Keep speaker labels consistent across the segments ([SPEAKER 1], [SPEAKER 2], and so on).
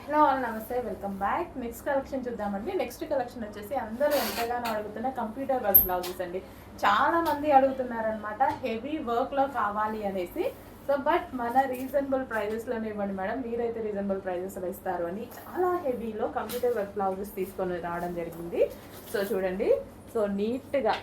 [SPEAKER 1] Hello all నమస్తే, welcome back. Next collection చూద్దామండి. Next collection వచ్చేసి అందరూ ఎంతగానో అడుగుతున్న కంప్యూటర్ వర్క్ బ్లౌజెస్ అండి. చాలా మంది అడుగుతున్నారనమాట హెవీ వర్క్లో కావాలి అనేసి. సో బట్ మన రీజనబుల్ ప్రైజెస్లోనే ఇవ్వండి మేడం, మీరైతే రీజనబుల్ ప్రైజెస్లో ఇస్తారు అని చాలా హెవీలో కంప్యూటర్ వర్క్ బ్లౌజెస్ తీసుకొని రావడం జరిగింది. సో చూడండి, సో నీట్గా,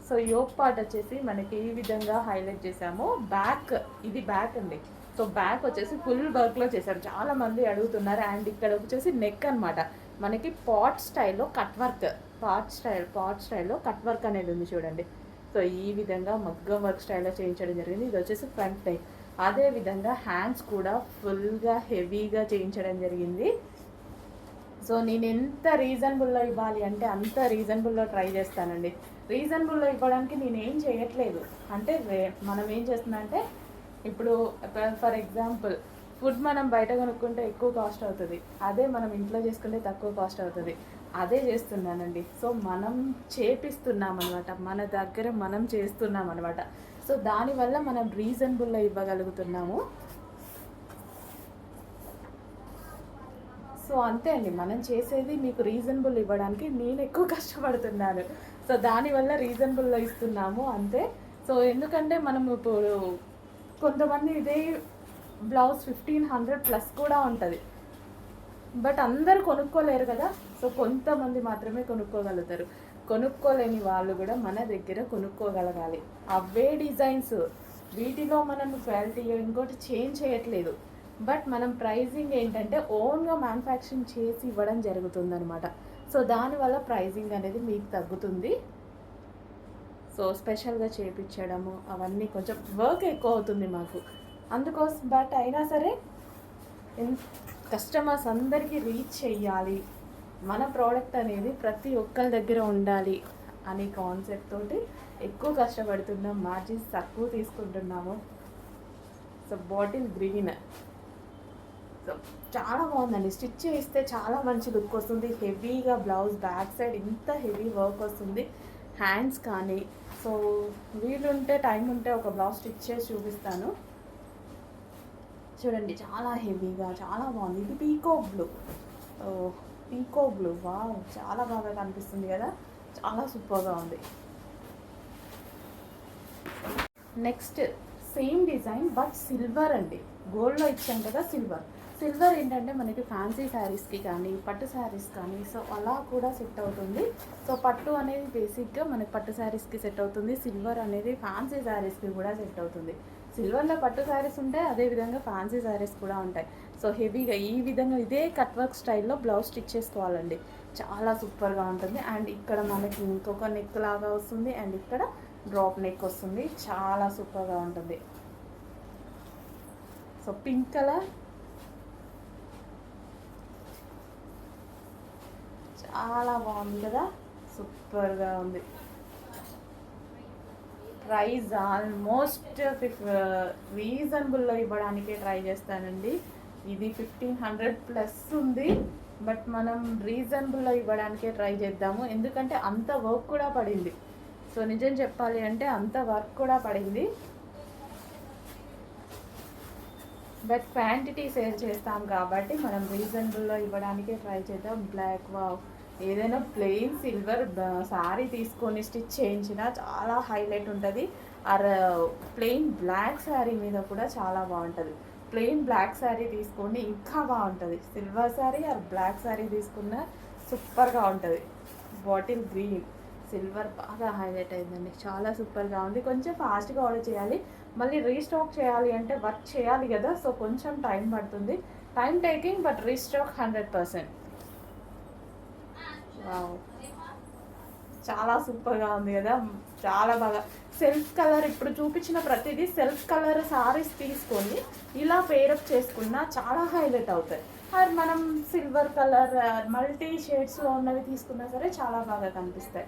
[SPEAKER 1] సో యోక్ పార్ట్ వచ్చేసి మనకి ఈ విధంగా హైలైట్ చేసాము. బ్యాక్, ఇది బ్యాక్ అండి. సో బ్యాక్ వచ్చేసి ఫుల్ వర్క్లో చేశారు, చాలా మంది అడుగుతున్నారు. అండ్ ఇక్కడ వచ్చేసి నెక్ అనమాట, మనకి పాట్ స్టైల్లో కట్ వర్క్, పాట్ స్టైల్లో కట్ వర్క్ అనేది ఉంది చూడండి. సో ఈ విధంగా మగ్గం వర్క్ స్టైల్లో చేయించడం జరిగింది. ఇది వచ్చేసి ఫ్రంట్ నెక్. అదేవిధంగా హ్యాండ్స్ కూడా ఫుల్గా హెవీగా చేయించడం జరిగింది. సో నేను ఎంత రీజనబుల్లో ఇవ్వాలి అంటే అంత రీజనబుల్లో ట్రై చేస్తానండి. రీజనబుల్లో ఇవ్వడానికి నేను ఏం చేయట్లేదు అంటే, మనం ఏం చేస్తున్నా అంటే, ఇప్పుడు ఫర్ ఎగ్జాంపుల్ ఫుడ్ మనం బయట కొనుక్కుంటే ఎక్కువ కాస్ట్ అవుతుంది, అదే మనం ఇంట్లో చేసుకుంటే తక్కువ కాస్ట్ అవుతుంది. అదే చేస్తున్నానండి. సో మనం చేపిస్తున్నాం అనమాట, మన దగ్గర మనం చేస్తున్నాం అనమాట. సో దానివల్ల మనం రీజనబుల్లో ఇవ్వగలుగుతున్నాము. సో అంతే అండి, మనం చేసేది మీకు రీజనబుల్ ఇవ్వడానికి నేను ఎక్కువ కష్టపడుతున్నాను. సో దానివల్ల రీజనబుల్లో ఇస్తున్నాము అంతే. సో ఎందుకంటే మనం ఇప్పుడు కొంతమంది ఇదే బ్లౌజ్ 1500+ కూడా ఉంటుంది, బట్ అందరు కొనుక్కోలేరు కదా. సో కొంతమంది మాత్రమే కొనుక్కోగలుగుతారు. కొనుక్కోలేని వాళ్ళు కూడా మన దగ్గర కొనుక్కోగలగాలి. అవే డిజైన్స్, వీటిలో మనం క్వాలిటీ ఇంకోటి చేంజ్ చేయట్లేదు, బట్ మనం ప్రైజింగ్ ఏంటంటే ఓన్గా మ్యానుఫ్యాక్చరింగ్ చేసి ఇవ్వడం జరుగుతుందనమాట. సో దానివల్ల ప్రైజింగ్ అనేది మీకు తగ్గుతుంది. సో స్పెషల్గా చేయించడము అవన్నీ కొంచెం వర్క్ ఎక్కువ అవుతుంది మాకు, అందుకోసం. బట్ అయినా సరే కస్టమర్స్ అందరికీ రీచ్ చెయ్యాలి, మన ప్రోడక్ట్ అనేది ప్రతి ఒక్కరి దగ్గర ఉండాలి అనే కాన్సెప్ట్ తోటి ఎక్కువ కష్టపడుతున్నాం. మార్జిన్స్ తక్కువ తీసుకుంటున్నాము. సో బాటిల్ గ్రీన్, సో చాలా బాగుందండి. స్టిచ్ చేస్తే చాలా మంచి లుక్ వస్తుంది. హెవీగా బ్లౌజ్ బ్యాక్ సైడ్ ఇంత హెవీ వర్క్ వస్తుంది. హ్యాండ్స్ కానీ, సో వీలుంటే టైం ఉంటే ఒక బ్లౌజ్ స్టిచ్ చేసి చూపిస్తాను. చూడండి, చాలా హెవీగా చాలా బాగుంది. ఇది పీకో బ్లూ వావ్, చాలా బాగా కనిపిస్తుంది కదా, చాలా సూపర్గా ఉంది. Next same design but silver అండి. గోల్డ్లో ఇచ్చాం కదా, సిల్వర్ ఏంటంటే మనకి ఫ్యాన్సీ శారీస్కి కానీ పట్టు శారీస్ కానీ సో అలా కూడా సెట్ అవుతుంది. సో పట్టు అనేది బేసిక్గా మనకి పట్టు శారీస్కి సెట్ అవుతుంది. సిల్వర్ అనేది ఫ్యాన్సీ శారీస్కి కూడా సెట్ అవుతుంది. సిల్వర్లో పట్టు శారీస్ ఉంటాయి, అదేవిధంగా ఫ్యాన్సీ శారీస్ కూడా ఉంటాయి. సో హెవీగా ఈ విధంగా ఇదే కట్ వర్క్ స్టైల్లో బ్లౌజ్ స్టిచ్ చేసుకోవాలండి, చాలా సూపర్గా ఉంటుంది. అండ్ ఇక్కడ మనకి ఇంకొక నెక్ లాగా వస్తుంది, అండ్ ఇక్కడ డ్రాప్ నెక్ వస్తుంది, చాలా సూపర్గా ఉంటుంది. సో పింక్ కలర్ చాలా బాగుంది కదా, సూపర్గా ఉంది. ప్రైస్ ఆల్మోస్ట్ రీజనబుల్లో ఇవ్వడానికి ట్రై చేస్తానండి. ఇది 1500+ ఉంది, బట్ మనం రీజనబుల్లో ఇవ్వడానికే ట్రై చేద్దాము. ఎందుకంటే అంత వర్క్ కూడా పడింది. సో నిజం చెప్పాలి అంటే అంత వర్క్ కూడా పడింది, బట్ క్వాంటిటీ సేల్ చేస్తాం కాబట్టి మనం రీజనబుల్లో ఇవ్వడానికే ట్రై చేద్దాం. బ్లాక్ వావ్, ఏదైనా ప్లెయిన్ సిల్వర్ శారీ తీసుకొని స్టిచ్ చేయించినా చాలా హైలైట్ ఉంటుంది. ఆర్ ప్లెయిన్ బ్లాక్ శారీ మీద కూడా చాలా బాగుంటుంది. ప్లెయిన్ బ్లాక్ శారీ తీసుకొని ఇంకా బాగుంటుంది. Silver sari or black sari తీసుకున్న సూపర్గా ఉంటుంది. బాటిల్ గ్రీన్ సిల్వర్ బాగా హైలైట్ అయిందండి, చాలా సూపర్గా ఉంది. కొంచెం ఫాస్ట్గా ఆర్డర్ చేయాలి, మళ్ళీ రీస్టాక్ చేయాలి అంటే వర్క్ చేయాలి కదా. సో కొంచెం టైం పడుతుంది, టైం టేకింగ్, బట్ రీస్టాక్ 100%. చాలా సూపర్గా ఉంది కదా, చాలా బాగా. సెల్ఫ్ కలర్ ఇప్పుడు చూపించిన ప్రతిదీ సెల్ఫ్ కలర్ సారీస్ తీసుకొని ఇలా పేరప్ చేసుకున్నా చాలా హైలైట్ అవుతాయి. అది మనం సిల్వర్ కలర్ మల్టీ షేడ్స్లో ఉన్నవి తీసుకున్నా సరే చాలా బాగా కనిపిస్తాయి.